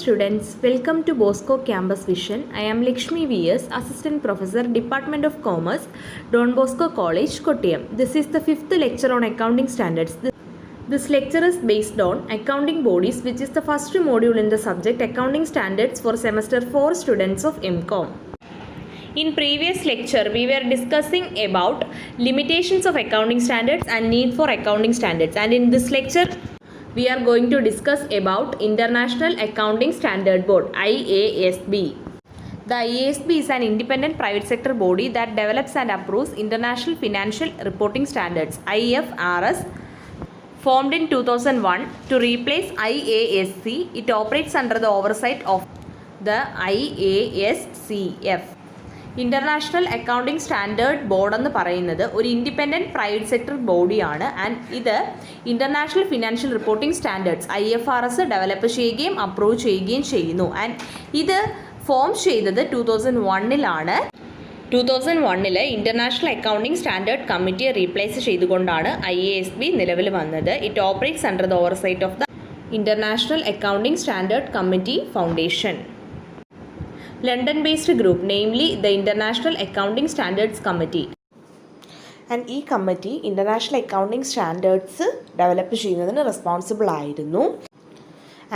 students, welcome to Bosco Campus Vision. I am Lakshmi V.S., Assistant Professor, Department of Commerce, Don Bosco College, Kottayam. This is the 5th lecture on accounting standards. This lecture is based on accounting bodies, which is the first module in the subject accounting standards for semester 4 students of MCOM. In previous lecture, we were discussing about limitations of accounting standards and need for accounting standards. And in this lecture, we are going to discuss about International Accounting Standard Board, IASB. The IASB is an independent private sector body that develops and approves international financial reporting standards, IFRS, formed in 2001 to replace IASC. It operates under the oversight of the IASCF. International Accounting Standard Board എന്ന് പറയുന്നത് ഒരു independent private sector ബോഡിയാണ് and ഇത് international financial reporting standards IFRS develop ചെയ്യുകയും approve ചെയ്യുകയും ചെയ്യുന്നു. And ഇത് form ചെയ്തത് 2001-ലാണ്. 2001 ഇൻ്റർനാഷണൽ അക്കൗണ്ടിംഗ് സ്റ്റാൻഡേർഡ് കമ്മിറ്റിയെ റീപ്ലേസ് ചെയ്തുകൊണ്ടാണ് IASB നിലവിൽ വന്നത്. It operates under the oversight of the international accounting standard committee foundation. London-based group, namely the International Accounting Standards Committee. And ഈ committee international accounting standards develop ചെയ്യുന്നതിന് responsible ആയിരുന്നു.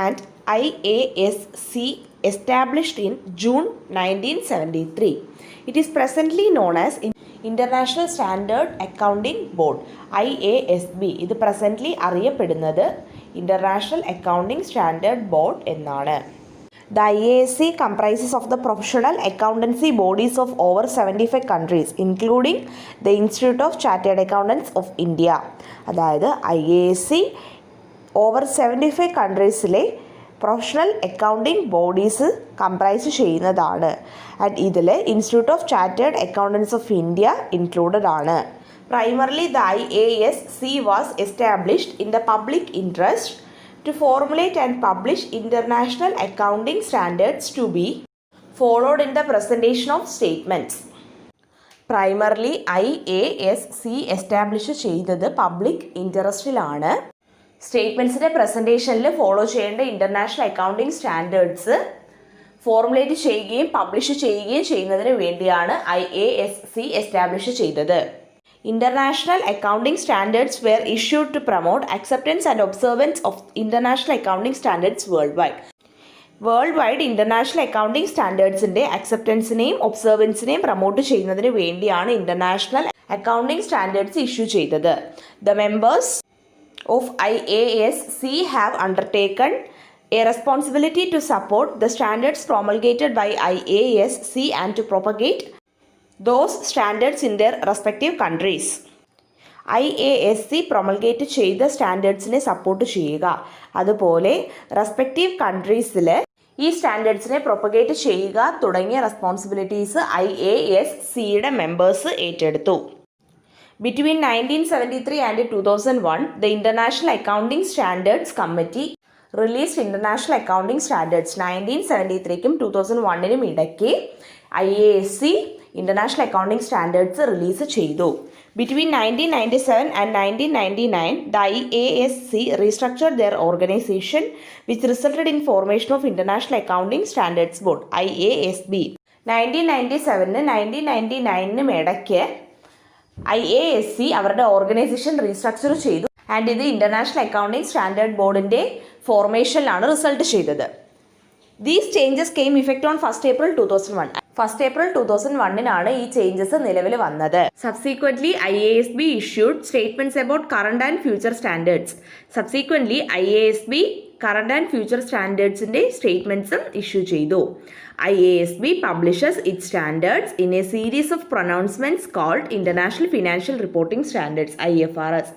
And IASC established in June 1973. It is presently known as International Standard Accounting Board, IASB. ഇത് presently അറിയപ്പെടുന്നത് International Accounting Standard Board എന്നാണ്. The IASC comprises of the professional accountancy bodies of over 75 countries, including the Institute of Chartered Accountants of India. അതായത് IASC over 75 കൺട്രീസിലെ professional accounting bodies comprise ചെയ്യുന്നതാണ്. And ഇതിൽ institute of chartered accountants of India included ആണ്. Primarily, the IASC was established in the public interest to formulate and publish international accounting standards to be followed in the presentation of statements. Primarily, IASC establish ചെയ്തത് public ഇൻട്രസ്റ്റിലാണ്. സ്റ്റേറ്റ്മെൻറ്റ്സിൻ്റെ പ്രസൻറ്റേഷനിൽ follow ചെയ്യേണ്ട international accounting standards formulate ചെയ്യുകയും publish ചെയ്യുകയും ചെയ്യുന്നതിന് വേണ്ടിയാണ് IASC establish ചെയ്തത്. International accounting standards were issued to promote acceptance and observance of international accounting standards worldwide. World international accounting സ്റ്റാൻഡേർഡ്സിൻ്റെ അക്സെപ്റ്റൻസിനെയും ഒബ്സർവൻസിനെയും പ്രൊമോട്ട് ചെയ്യുന്നതിന് വേണ്ടിയാണ് ഇൻ്റർനാഷണൽ അക്കൗണ്ടിംഗ് സ്റ്റാൻഡേർഡ്സ് ഇഷ്യൂ ചെയ്തത്. The members of IASC have undertaken a responsibility to support the standards promulgated by IASC and to propagate those standards in their respective countries. IASC പ്രൊമൾഗേറ്റ് ചെയ്ത സ്റ്റാൻഡേർഡ്സിനെ support ചെയ്യുക, അതുപോലെ respective കൺട്രീസിൽ ഈ സ്റ്റാൻഡേർഡ്സിനെ propagate ചെയ്യുക തുടങ്ങിയ responsibilities IASCയുടെ members ഏറ്റെടുത്തു. Between 1973 and 2001 the international accounting standards committee released international accounting standards. 1973ക്കും 2001നും ഇടയ്ക്ക് IASC international accounting standards release ചെയ്തു. Between 1997 and 1999 the IASC restructured their organisation which resulted in formation of international accounting standards board IASB. 1997നും 1999നും ഇടയ്ക്ക് IASC അവരുടെ organisation restructure ചെയ്തു. And ഇത് ഇൻ്റർനാഷണൽ അക്കൗണ്ടിംഗ് സ്റ്റാൻഡേർഡ് ബോർഡിൻ്റെ ഫോർമേഷനിലാണ് റിസൾട്ട് ചെയ്തത്. These changes came effect on 1st April 2001. 1st April 2001 ഈ ചേഞ്ചസ് നിലവിൽ വന്നത്. Subsequently IASB issued statements about current and future standards. Subsequently IASB current and future സ്റ്റാൻഡേർഡ്സിൻ്റെ സ്റ്റേറ്റ്മെൻറ്റ്സും ഇഷ്യൂ ചെയ്തു. IASB publishes its standards in a series of pronouncements called international financial reporting standards IFRS.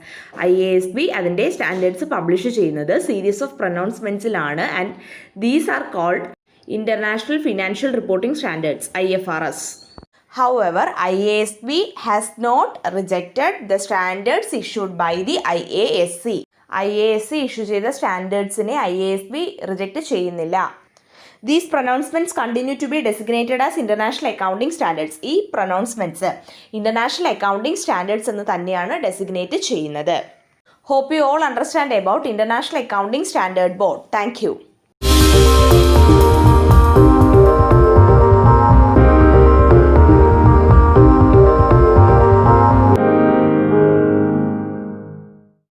IASB അതിൻ്റെ standards publish ചെയ്യുന്നത് series of പ്രൊനൗൺസ്മെൻറ്റ്സിലാണ്. And these are called International Financial Reporting Standards IFRS. However, IASB has not rejected the standards issued by the IASC. IASC issue ചെയ്ത സ്റ്റാൻഡേർഡ്സിനെ IASB reject ചെയ്യുന്നില്ല. These pronouncements continue to be designated as International Accounting Standards. ഈ പ്രൊനൗൺസ്മെൻറ്റ്സ് international accounting standards എന്ന് തന്നെയാണ് designate ചെയ്യുന്നത്. Hope you all understand about International Accounting Standard Board. Thank you.